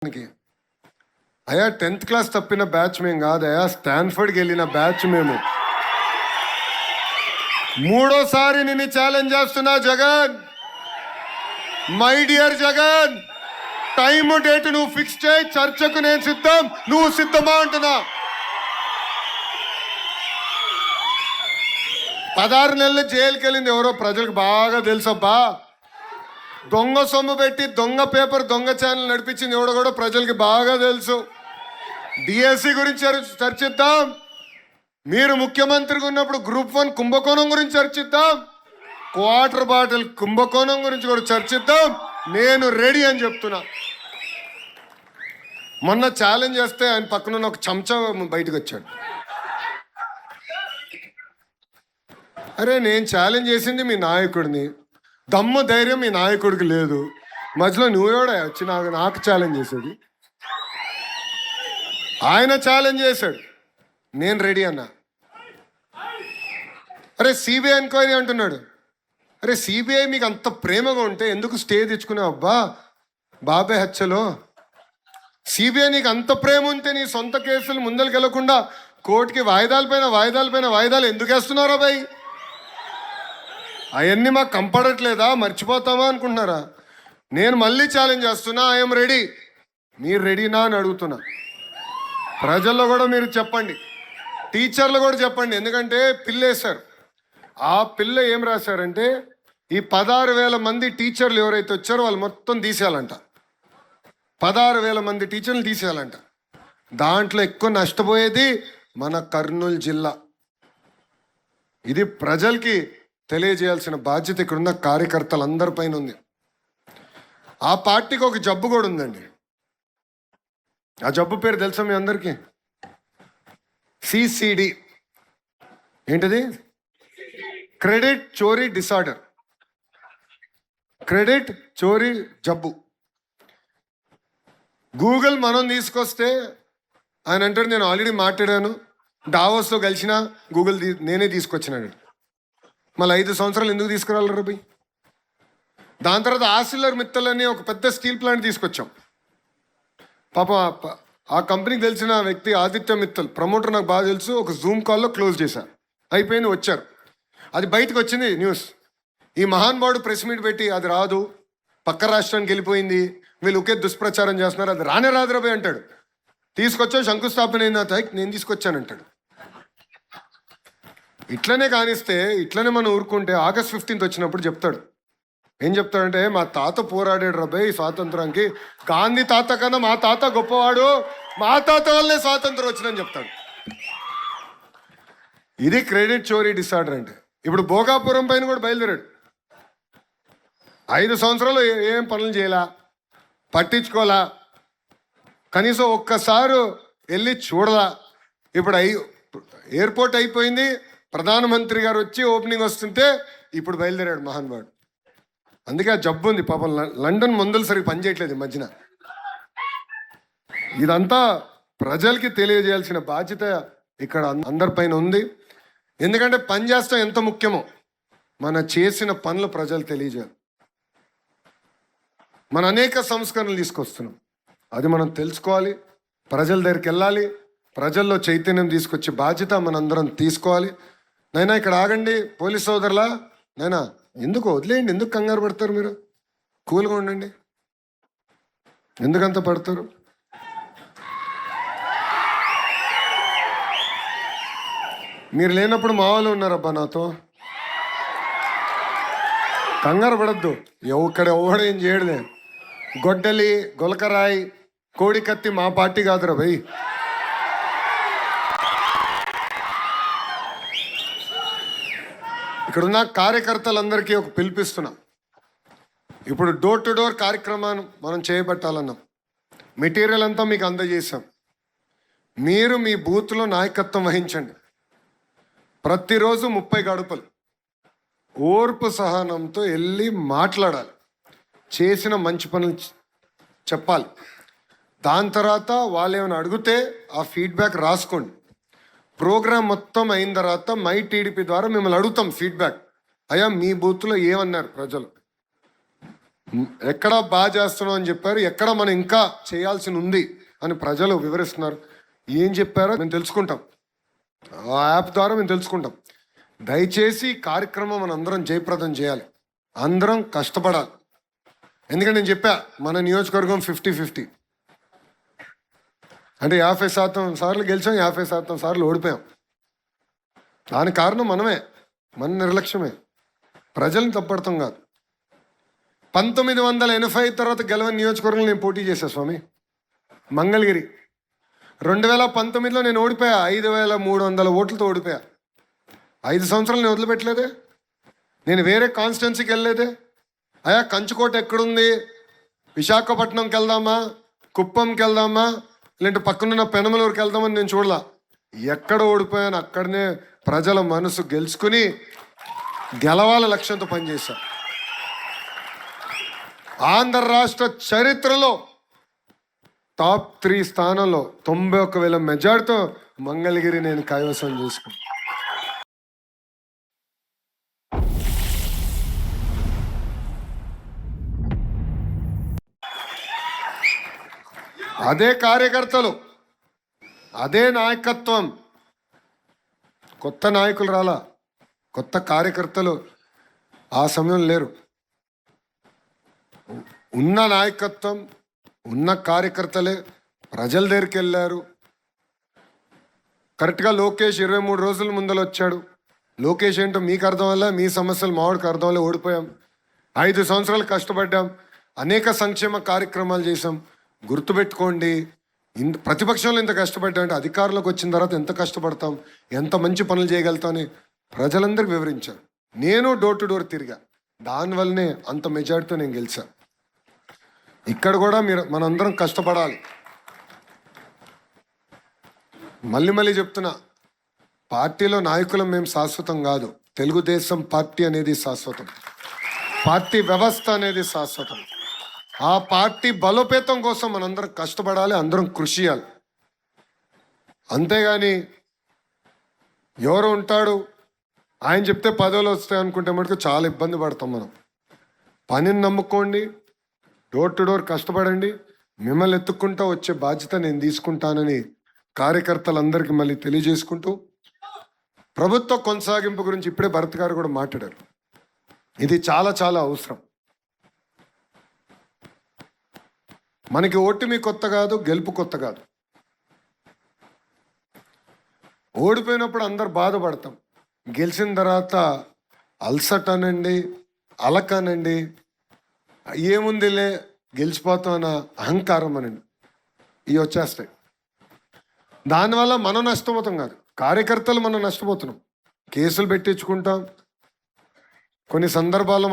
అయ్యా 10th class తప్పిన batch మేము కాదయా, స్టాన్ఫర్డ్కి వెళ్ళిన బ్యాచ్ మేము. మూడోసారి నిన్ను ఛాలెంజ్ చేస్తున్నా Jagan. My dear Jagan, time date నువ్వు ఫిక్స్ చేయి, చర్చకు నేను సిద్ధం, నువ్వు సిద్ధమా అంటున్నా. 16 నెలలు జైలుకి వెళ్ళింది ఎవరో ప్రజలకు బాగా తెలుసబ్బా. దొంగ సొమ్ము పెట్టి దొంగ పేపర్ దొంగ ఛానల్ నడిపించింది ఎవడో కూడా ప్రజలకి బాగా తెలుసు. డిఎస్సి గురించి చర్చిద్దాం, మీరు ముఖ్యమంత్రిగా ఉన్నప్పుడు గ్రూప్ 1 కుంభకోణం గురించి చర్చిద్దాం, క్వార్టర్ బాటిల్ కుంభకోణం గురించి కూడా చర్చిద్దాం. నేను రెడీ అని చెప్తున్నా. మొన్న ఛాలెంజ్ చేస్తే ఆయన పక్కన ఒక చెంచా బయటకు వచ్చాడు. అరే నేను ఛాలెంజ్ చేసింది మీ నాయకుడిని, దమ్ము ధైర్యం మీ నాయకుడికి లేదు, మధ్యలో నువ్వేడా వచ్చి నాకు ఛాలెంజ్ చేసేది. ఆయన ఛాలెంజ్ చేశాడు, నేను రెడీ అన్నా. అరే సిబిఐ ఎంక్వైరీ అంటున్నాడు. అరే సిబిఐ మీకు అంత ప్రేమగా ఉంటే ఎందుకు స్టే తెచ్చుకున్నావు అబ్బా బాబాయ్ హత్యలో? సిబిఐ నీకు అంత ప్రేమ ఉంటే నీ సొంత కేసులు ముందరికి వెళ్లకుండా కోర్టుకి వాయిదాలు ఎందుకు వేస్తున్నారా బాయ్? అవన్నీ మాకు కంపడట్లేదా, మర్చిపోతామా అనుకుంటున్నారా? నేను మళ్ళీ ఛాలెంజ్ చేస్తున్నా, ఐఎమ్ రెడీ. మీరు రెడీనా అని అడుగుతున్నా. ప్రజల్లో కూడా మీరు చెప్పండి, టీచర్లు కూడా చెప్పండి. ఎందుకంటే పిల్ల వేశారు. ఆ పిల్ల ఏం రాశారంటే ఈ 16,000 మంది టీచర్లు ఎవరైతే వచ్చారో వాళ్ళు మొత్తం తీసేయాలంట. 16,000 మంది టీచర్లు తీసేయాలంట. దాంట్లో ఎక్కువ నష్టపోయేది మన కర్నూలు జిల్లా. ఇది ప్రజలకి తెలియజేయాల్సిన బాధ్యత ఇక్కడున్న కార్యకర్తలందరిపైన ఉంది. ఆ పార్టీకి ఒక జబ్బు కూడా ఉందండి. ఆ జబ్బు పేరు తెలుసా మీ అందరికీ? సిసిడి. ఏంటిది? క్రెడిట్ చోరీ డిసార్డర్. క్రెడిట్ చోరీ జబ్బు. గూగుల్ మనం తీసుకొస్తే ఆయన అంటాడు, నేను ఆల్రెడీ మాట్లాడాను, డావోస్లో కలిసిన గూగుల్ నేనే తీసుకొచ్చినాడు. మళ్ళీ 5 సంవత్సరాలు ఎందుకు తీసుకురాలి రబి? దాని తర్వాత ఆసిల్లర్ మిత్తల్ అని ఒక పెద్ద స్టీల్ ప్లాంట్ తీసుకొచ్చాం. పాప ఆ కంపెనీకి తెలిసిన వ్యక్తి ఆదిత్య మిత్తల్, ప్రమోటర్ నాకు బాగా తెలుసు, ఒక జూమ్ కాల్లో క్లోజ్ చేశారు. అయిపోయింది, వచ్చారు. అది బయటకు వచ్చింది న్యూస్. ఈ మహానుభావుడు ప్రెస్ మీట్ పెట్టి అది రాదు, పక్క రాష్ట్రానికి వెళ్ళిపోయింది, వీళ్ళు ఒకే దుష్ప్రచారం చేస్తున్నారు, అది రానే రాదు రబి అంటాడు. తీసుకొచ్చావు, శంకుస్థాపన అయింది, నేను తీసుకొచ్చానంటాడు. ఇట్లనే కానిస్తే, ఇట్లనే మనం ఊరుకుంటే ఆగస్ట్ 15 వచ్చినప్పుడు చెప్తాడు. ఏం చెప్తాడంటే, మా తాత పోరాడాడు రబ్బాయి ఈ స్వాతంత్రానికి, గాంధీ తాత కన్నా మా తాత గొప్పవాడు, మా తాత వల్లే స్వాతంత్రం వచ్చిందని చెప్తాడు. ఇది క్రెడిట్ చోరీ డిసార్డర్ అంటే. ఇప్పుడు భోగాపురం పైన కూడా బయలుదేరాడు. 5 సంవత్సరాలు ఏం పనులు చేయలా, పట్టించుకోలా, కనీసం ఒక్కసారి వెళ్ళి చూడలా. ఇప్పుడు ఎయిర్పోర్ట్ అయిపోయింది, ప్రధానమంత్రి గారు వచ్చి ఓపెనింగ్ వస్తుంటే ఇప్పుడు బయలుదేరాడు మహానుభావుడు. అందుకే ఆ జబ్బు ఉంది పాపం. లండన్ మందులు సరిగ్గా పనిచేయట్లేదు ఈ మధ్యన. ఇదంతా ప్రజలకి తెలియజేయాల్సిన బాధ్యత ఇక్కడ అందరిపైన ఉంది. ఎందుకంటే పని చేస్తాం ఎంత ముఖ్యమో మన చేసిన పనులు ప్రజలు తెలియజేయాలి. మన అనేక సంస్కరణలు తీసుకొస్తున్నాం, అది మనం తెలుసుకోవాలి, ప్రజల దగ్గరికి వెళ్ళాలి, ప్రజల్లో చైతన్యం తీసుకొచ్చే బాధ్యత మనందరం తీసుకోవాలి. నైనా ఇక్కడ ఆగండి పోలీస్ సోదరులా, నైనా ఎందుకు వదిలేయండి, ఎందుకు కంగారు పడతారు? మీరు కూల్గా ఉండండి, ఎందుకంత పడతారు? మీరు లేనప్పుడు మా వాళ్ళు ఉన్నారబ్బా నాతో, కంగారు పడద్దు. ఇక్కడ ఎవడేం చేయడలే. గొడ్డలి, గొలకరాయి, కోడి కత్తి మా పార్టీ కాదురా భయ్. ఇక్కడున్న కార్యకర్తలందరికీ ఒక పిలిపిస్తున్నాం. ఇప్పుడు డోర్ టు డోర్ కార్యక్రమాన్ని మనం చేపట్టాలన్నాం. మెటీరియల్ అంతా మీకు అందజేసాం. మీరు మీ బూత్లో నాయకత్వం వహించండి. ప్రతిరోజు 30 గడుపులు ఓర్పు సహనంతో వెళ్ళి మాట్లాడాలి, చేసిన మంచి పనులు చెప్పాలి. దాని తర్వాత వాళ్ళు ఏమైనా అడిగితే ఆ ఫీడ్బ్యాక్ రాసుకోండి. ప్రోగ్రామ్ మొత్తం అయిన తర్వాత మై టీడీపీ ద్వారా మిమ్మల్ని అడుగుతాం ఫీడ్బ్యాక్. అయ్యా మీ బూత్లో ఏమన్నారు ప్రజలు, ఎక్కడ బాగా చేస్తున్నాం అని చెప్పారు, ఎక్కడ మనం ఇంకా చేయాల్సి ఉంది అని ప్రజలు వివరిస్తున్నారు. ఏం చెప్పారో మేము తెలుసుకుంటాం, ఆ యాప్ ద్వారా మేము తెలుసుకుంటాం. దయచేసి ఈ కార్యక్రమం మన అందరం జయప్రదం చేయాలి, అందరం కష్టపడాలి. ఎందుకంటే నేను చెప్పా, మన నియోజకవర్గం 50-50 అంటే 50% సార్లు గెలిచాం, 50% సార్లు ఓడిపోయాం. దానికి కారణం మనమే, మన నిర్లక్ష్యమే, ప్రజల్ని తప్పడతాం కాదు. 1985 తర్వాత గెలవని నియోజకవర్గంలో నేను పోటీ చేశా స్వామి, మంగళగిరి. 2019లో నేను ఓడిపోయా, 5300 ఓట్లతో ఓడిపోయా. 5 సంవత్సరాలు నేను వదిలిపెట్టలేదే, నేను వేరే కాన్స్టిట్యున్సీకి వెళ్ళలేదే. అయ్యా కంచుకోట ఎక్కడుంది, విశాఖపట్నంకి వెళ్దామా, కుప్పంకి వెళ్దామా, లేదంటే పక్కనున్న పెనమలూరుకి వెళ్దామని నేను చూడలా. ఎక్కడ ఓడిపోయాను అక్కడనే ప్రజల మనసు గెలుచుకుని గెలవాల లక్ష్యంతో పనిచేశా. ఆంధ్ర రాష్ట్ర చరిత్రలో టాప్ 3 స్థానంలో 91,000 మెజార్టీతో మంగళగిరి నేను కైవసం చేసుకున్నాను. అదే కార్యకర్తలు, అదే నాయకత్వం. కొత్త నాయకులు రాలా, కొత్త కార్యకర్తలు ఆ సమయం లేరు. ఉన్న నాయకత్వం, ఉన్న కార్యకర్తలే ప్రజల దగ్గరికి వెళ్ళారు. కరెక్ట్గా లోకేష్ 23 రోజుల ముందర వచ్చాడు. లోకేష్ ఏంటో మీకు అర్థం వల్ల, మీ సమస్యలు మావాడికి అర్థం వల్ల ఓడిపోయాం. 5 సంవత్సరాలు కష్టపడ్డాం, అనేక సంక్షేమ కార్యక్రమాలు చేసాం. గుర్తుపెట్టుకోండి, ప్రతిపక్షంలో ఇంత కష్టపడ్డా అంటే అధికారంలోకి వచ్చిన తర్వాత ఎంత కష్టపడతాం, ఎంత మంచి పనులు చేయగలుగుతామని ప్రజలందరికీ వివరించాను. నేను డోర్ టు డోర్ తిరిగా, దానివల్లనే అంత మెజార్టీతో నేను గెలిచా. ఇక్కడ కూడా మనందరం కష్టపడాలి. మళ్ళీ చెప్తున్నా, పార్టీలో నాయకులం మేము శాశ్వతం కాదు. తెలుగుదేశం పార్టీ అనేది శాశ్వతం, పార్టీ వ్యవస్థ అనేది శాశ్వతం. ఆ పార్టీ బలోపేతం కోసం మనందరం కష్టపడాలి, అందరం కృషి చేయాలి. అంతేగాని ఎవరు ఉంటాడు ఆయన చెప్తే పదవులు వస్తాయి అనుకుంటే మటుకు చాలా ఇబ్బంది పడతాం మనం. పనిని నమ్ముకోండి, డోర్ టు డోర్ కష్టపడండి, మిమ్మల్ని ఎత్తుక్కుంటూ వచ్చే బాధ్యత నేను తీసుకుంటానని కార్యకర్తలందరికీ మళ్ళీ తెలియజేసుకుంటూ, ప్రభుత్వ కొనసాగింపు గురించి ఇప్పుడే భరత్ గారు కూడా మాట్లాడారు. ఇది చాలా చాలా అవసరం. మనకి ఓటమి కొత్త కాదు, గెలుపు కొత్త కాదు. ఓడిపోయినప్పుడు అందరు బాధపడతాం, గెలిచిన తర్వాత అల్సట్ అనండి, అలకనండి, ఏముందిలే గెలిచిపోతాం అన్న అహంకారం అనండి, ఇవి వచ్చేస్తాయి. దానివల్ల మనం నష్టపోతాం కాదు, కార్యకర్తలు మనం నష్టపోతున్నాం. కేసులు పెట్టించుకుంటాం, కొన్ని సందర్భాల్లో